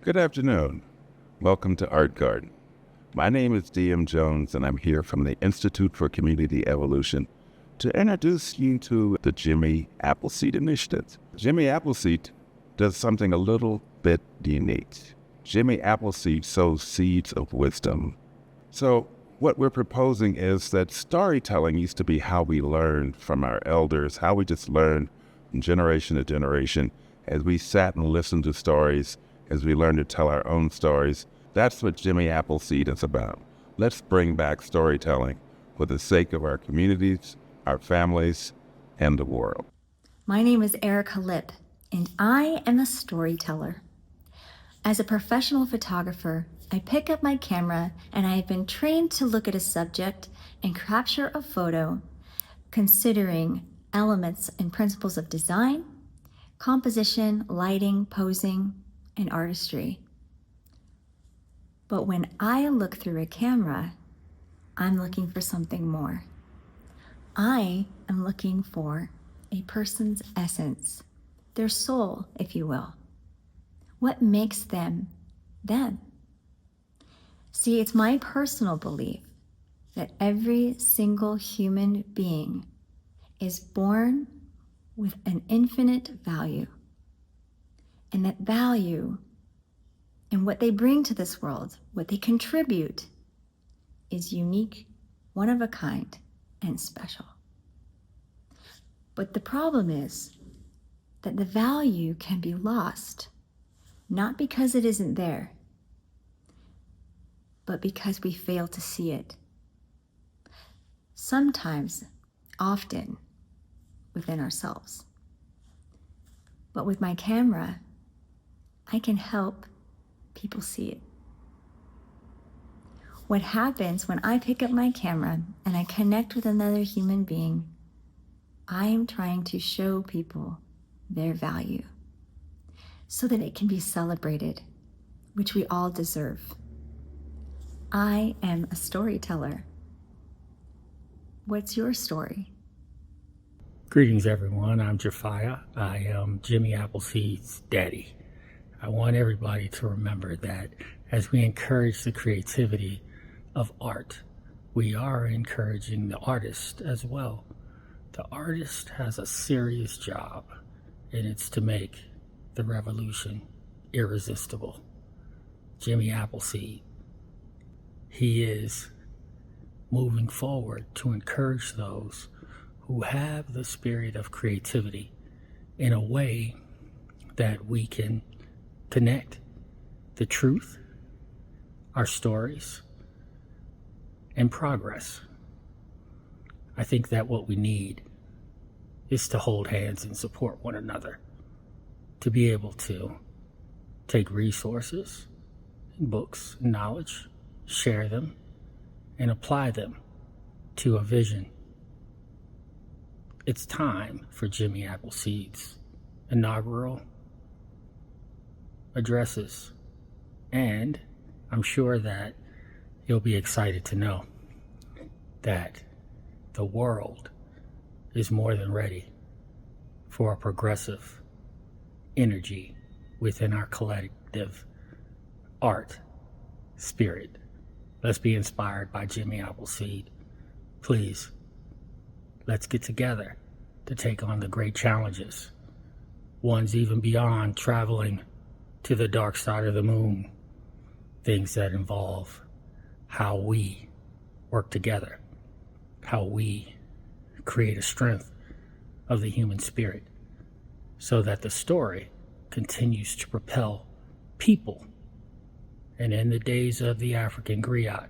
Good afternoon. Welcome to Art Garden. My name is D.M. Jones, and I'm here from the Institute for Community Evolution to introduce you to the Jimmi Appleseed Initiative. Jimmi Appleseed does something a little bit unique. Jimmi Appleseed sows seeds of wisdom. So what we're proposing is that storytelling used to be how we learned from our elders, how we just learned from generation to generation as we sat and listened to stories, as we learn to tell our own stories. That's what Jimmi Appleseed is about. Let's bring back storytelling for the sake of our communities, our families, and the world. My name is Erica Lipp, and I am a storyteller. As a professional photographer, I pick up my camera and I have been trained to look at a subject and capture a photo considering elements and principles of design, composition, lighting, posing, and artistry. But when I look through a camera, I'm looking for something more. I am looking for a person's essence, their soul, if you will. What makes them them? See, it's my personal belief that every single human being is born with an infinite value. And that value and what they bring to this world, what they contribute, is unique, one of a kind, and special. But the problem is that the value can be lost, not because it isn't there, but because we fail to see it. Sometimes, often, within ourselves. But with my camera, I can help people see it. What happens when I pick up my camera and I connect with another human being, I am trying to show people their value so that it can be celebrated, which we all deserve. I am a storyteller. What's your story? Greetings, everyone. I'm Jafia. I am Jimmi Appleseed's daddy. I want everybody to remember that as we encourage the creativity of art, we are encouraging the artist as well. The artist has a serious job, and it's to make the revolution irresistible. Jimmi Appleseed, he is moving forward to encourage those who have the spirit of creativity in a way that we can connect the truth, our stories, and progress. I think that what we need is to hold hands and support one another, to be able to take resources, and books, and knowledge, share them, and apply them to a vision. It's time for Jimmi Appleseed's inaugural addresses, and I'm sure that you'll be excited to know that the world is more than ready for a progressive energy within our collective art spirit. Let's be inspired by Jimmi Appleseed. Please, let's get together to take on the great challenges, ones even beyond traveling to the dark side of the moon, things that involve how we work together, how we create a strength of the human spirit so that the story continues to propel people. And in the days of the African griot,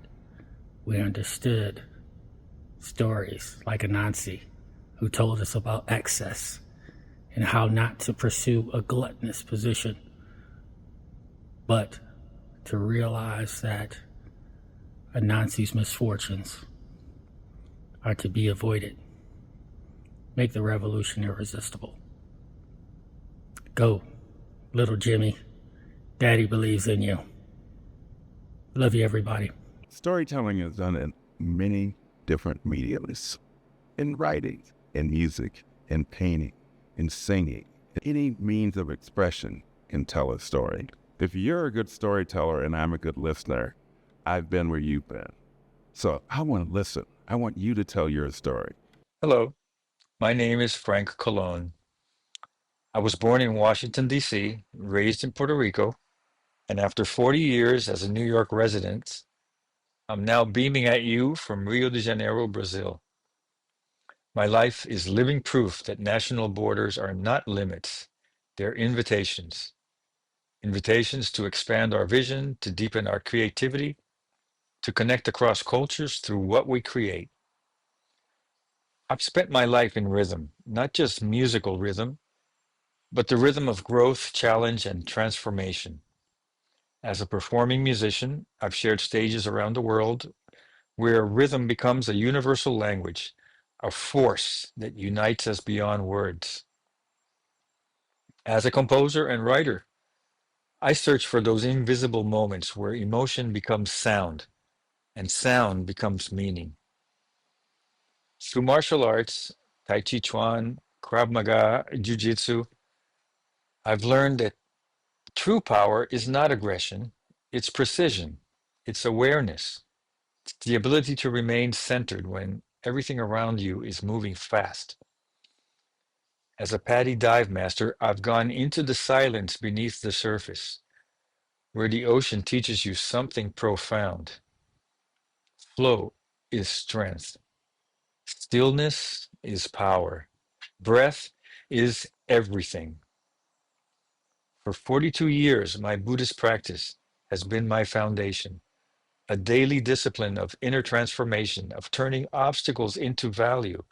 we understood stories like Anansi, who told us about excess and how not to pursue a gluttonous position, but to realize that Anansi's misfortunes are to be avoided. Make the revolution irresistible. Go, little Jimmy. Daddy believes in you. Love you, everybody. Storytelling is done in many different mediums. In writing, in music, in painting, in singing. Any means of expression can tell a story. If you're a good storyteller and I'm a good listener, I've been where you've been. So I want to listen. I want you to tell your story. Hello, my name is Frank Colon. I was born in Washington, D.C., raised in Puerto Rico, and after 40 years as a New York resident, I'm now beaming at you from Rio de Janeiro, Brazil. My life is living proof that national borders are not limits, they're invitations. Invitations to expand our vision, to deepen our creativity, to connect across cultures through what we create. I've spent my life in rhythm, not just musical rhythm, but the rhythm of growth, challenge, and transformation. As a performing musician, I've shared stages around the world where rhythm becomes a universal language, a force that unites us beyond words. As a composer and writer, I search for those invisible moments where emotion becomes sound and sound becomes meaning. Through martial arts, Tai Chi Chuan, Krav Maga, Jiu Jitsu, I've learned that true power is not aggression, it's precision, it's awareness, it's the ability to remain centered when everything around you is moving fast. As a paddy dive master, I've gone into the silence beneath the surface, where the ocean teaches you something profound. Flow is strength, stillness is power, breath is everything. For 42 years, my Buddhist practice has been my foundation, a daily discipline of inner transformation, of turning obstacles into value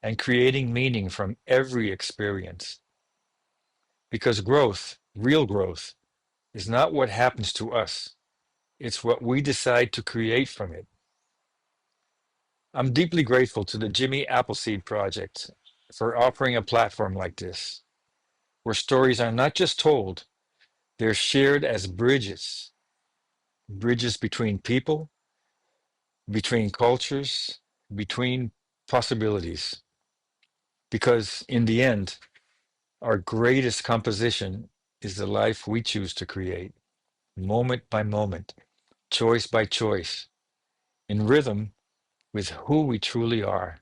and creating meaning from every experience. Because growth, real growth, is not what happens to us, it's what we decide to create from it. I'm deeply grateful to the Jimmy Appleseed Project for offering a platform like this, where stories are not just told, they're shared as bridges, bridges between people, between cultures, between possibilities. Because in the end, our greatest composition is the life we choose to create, moment by moment, choice by choice, in rhythm with who we truly are.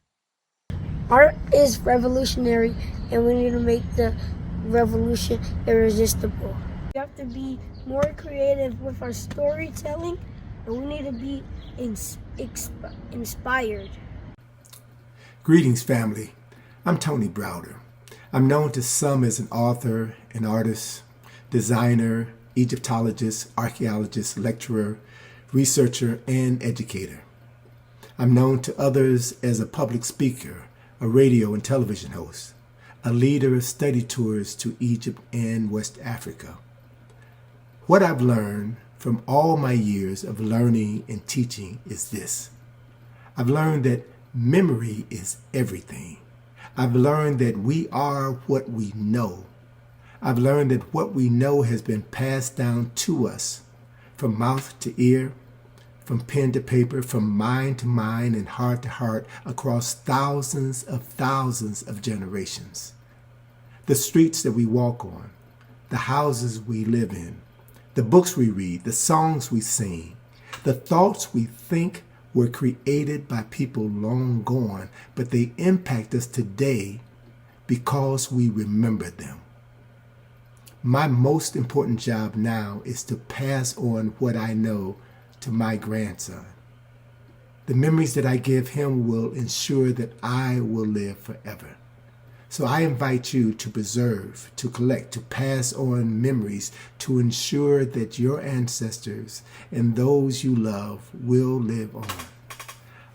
Art is revolutionary, and we need to make the revolution irresistible. We have to be more creative with our storytelling, and we need to be inspired. Greetings, family. I'm Tony Browder. I'm known to some as an author, an artist, designer, Egyptologist, archaeologist, lecturer, researcher, and educator. I'm known to others as a public speaker, a radio and television host, a leader of study tours to Egypt and West Africa. What I've learned from all my years of learning and teaching is this. I've learned that memory is everything. I've learned that we are what we know. I've learned that what we know has been passed down to us from mouth to ear, from pen to paper, from mind to mind, and heart to heart across thousands of generations. The streets that we walk on, the houses we live in, the books we read, the songs we sing, the thoughts we think were created by people long gone, but they impact us today because we remember them. My most important job now is to pass on what I know to my grandson. The memories that I give him will ensure that I will live forever. So I invite you to preserve, to collect, to pass on memories to ensure that your ancestors and those you love will live on.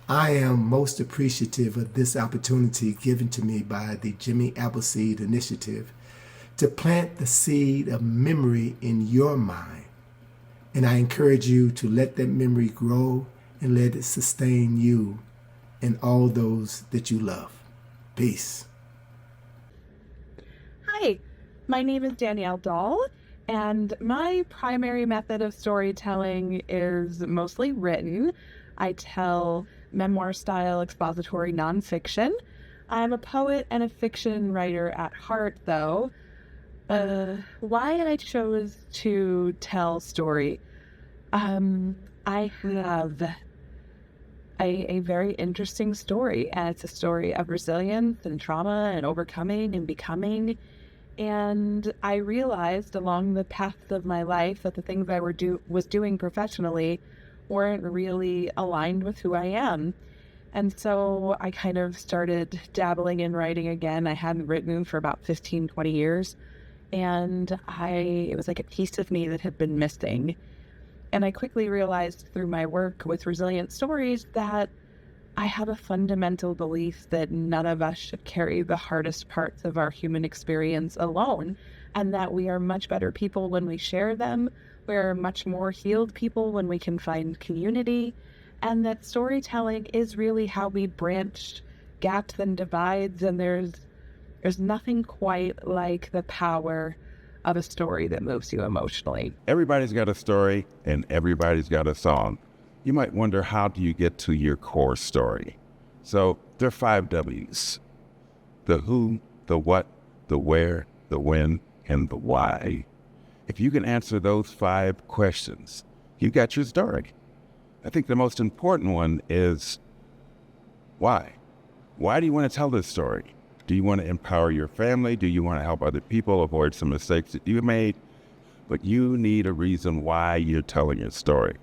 I am most appreciative of this opportunity given to me by the Jimmi Appleseed Initiative to plant the seed of memory in your mind. And I encourage you to let that memory grow and let it sustain you and all those that you love. Peace. Hi, my name is Danielle Dahl, and my primary method of storytelling is mostly written. I tell memoir-style expository nonfiction. I'm a poet and a fiction writer at heart, though. Why I chose to tell story. I have a very interesting story, and it's a story of resilience and trauma and overcoming and becoming. And I realized along the path of my life that the things I was doing professionally weren't really aligned with who I am. And so I kind of started dabbling in writing again. I hadn't written for about 15, 20 years. And it was like a piece of me that had been missing. And I quickly realized through my work with Resilient Stories that I have a fundamental belief that none of us should carry the hardest parts of our human experience alone, and that we are much better people when we share them. We're much more healed people when we can find community, and that storytelling is really how we bridge gaps and divides, and there's nothing quite like the power of a story that moves you emotionally. Everybody's got a story and everybody's got a song. You might wonder, how do you get to your core story? So there are 5 W's: the who, the what, the where, the when, and the why. If you can answer those 5 questions, you got your story. I think the most important one is why. Why do you want to tell this story? Do you want to empower your family? Do you want to help other people avoid some mistakes that you made? But you need a reason why you're telling your story.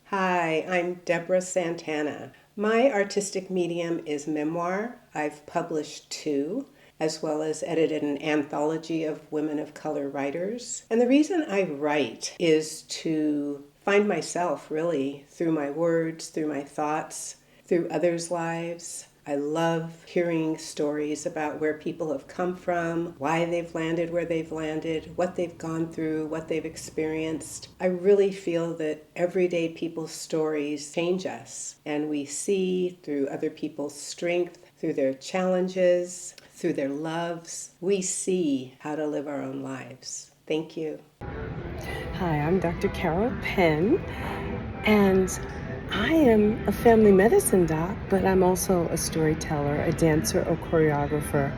Hi, I'm Deborah Santana. My artistic medium is memoir. I've published 2, as well as edited an anthology of women of color writers. And the reason I write is to find myself, really, through my words, through my thoughts, through others' lives. I love hearing stories about where people have come from, why they've landed where they've landed, what they've gone through, what they've experienced. I really feel that everyday people's stories change us, and we see through other people's strength, through their challenges, through their loves, we see how to live our own lives. Thank you. Hi, I'm Dr. Carol Penn, and I am a family medicine doc, but I'm also a storyteller, a dancer, a choreographer.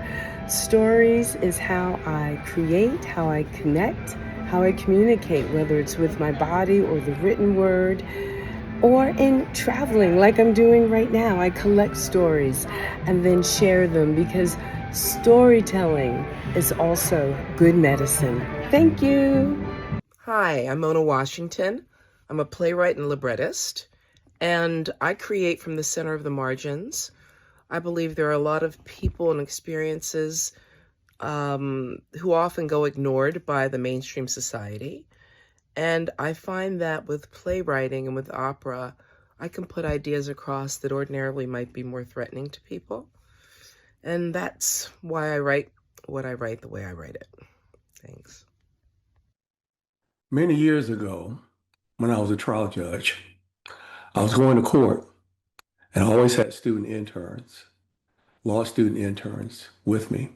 Stories is how I create, how I connect, how I communicate, whether it's with my body or the written word, or in traveling like I'm doing right now. I collect stories and then share them because storytelling is also good medicine. Thank you. Hi, I'm Mona Washington. I'm a playwright and librettist, and I create from the center of the margins. I believe there are a lot of people and experiences who often go ignored by the mainstream society. And I find that with playwriting and with opera, I can put ideas across that ordinarily might be more threatening to people. And that's why I write what I write the way I write it. Thanks. Many years ago, when I was a trial judge, I was going to court, and I always had student interns, law student interns with me.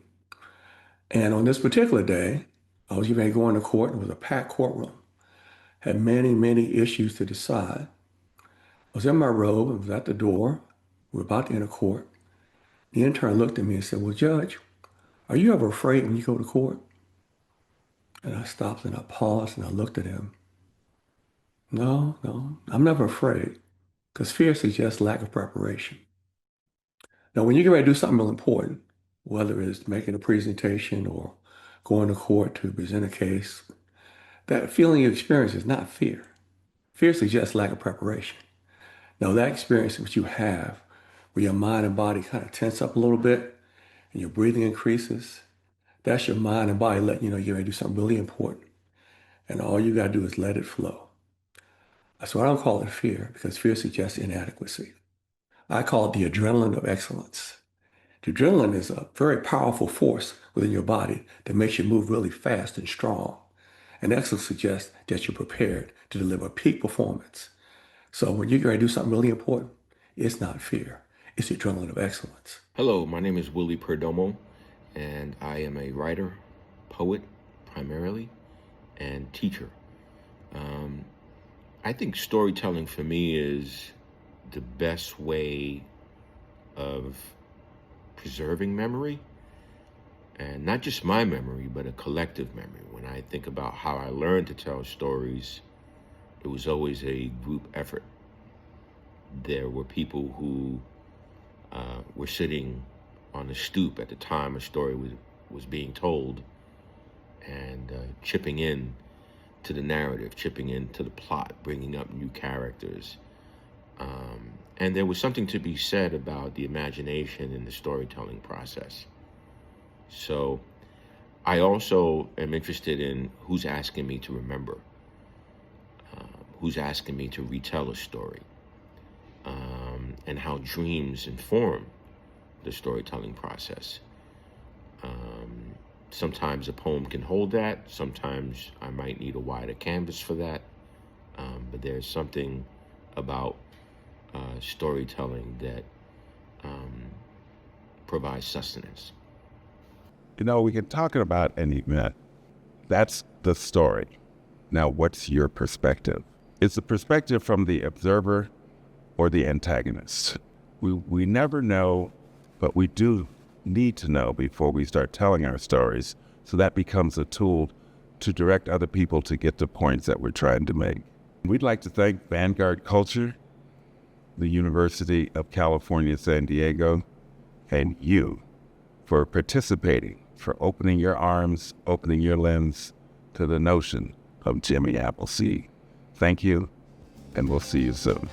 And on this particular day, I was even going to court. It was a packed courtroom, had many, many issues to decide. I was in my robe, I was at the door, we were about to enter court. The intern looked at me and said, "Well, Judge, are you ever afraid when you go to court?" And I stopped and I paused and I looked at him. No, I'm never afraid, because fear suggests lack of preparation. Now, when you get ready to do something real important, whether it's making a presentation or going to court to present a case, that feeling you experience is not fear. Fear suggests lack of preparation. Now, that experience that you have, where your mind and body kind of tense up a little bit and your breathing increases, that's your mind and body letting you know you're ready to do something really important. And all you got to do is let it flow. So I don't call it fear, because fear suggests inadequacy. I call it the adrenaline of excellence. The adrenaline is a very powerful force within your body that makes you move really fast and strong. And excellence suggests that you're prepared to deliver peak performance. So when you're going to do something really important, it's not fear, it's the adrenaline of excellence. Hello, my name is Willie Perdomo, and I am a writer, poet primarily, and teacher. I think storytelling for me is the best way of preserving memory, and not just my memory, but a collective memory. I think about how I learned to tell stories, it was always a group effort. There were people who were sitting on the stoop at the time a story was being told, and chipping in to the narrative, chipping into the plot, bringing up new characters. And there was something to be said about the imagination in the storytelling process. So I also am interested in who's asking me to remember, who's asking me to retell a story, and how dreams inform the storytelling process. Sometimes a poem can hold that. Sometimes I might need a wider canvas for that. But there's something about storytelling that provides sustenance. You know, we can talk about an event. That's the story. Now, what's your perspective? It's the perspective from the observer or the antagonist. We never know, but we do need to know before we start telling our stories, so that becomes a tool to direct other people to get the points that we're trying to make. We'd like to thank Vanguard Culture, the University of California, San Diego, and you for participating, for opening your arms, opening your lens to the notion of Jimmi Appleseed. Thank you, and we'll see you soon.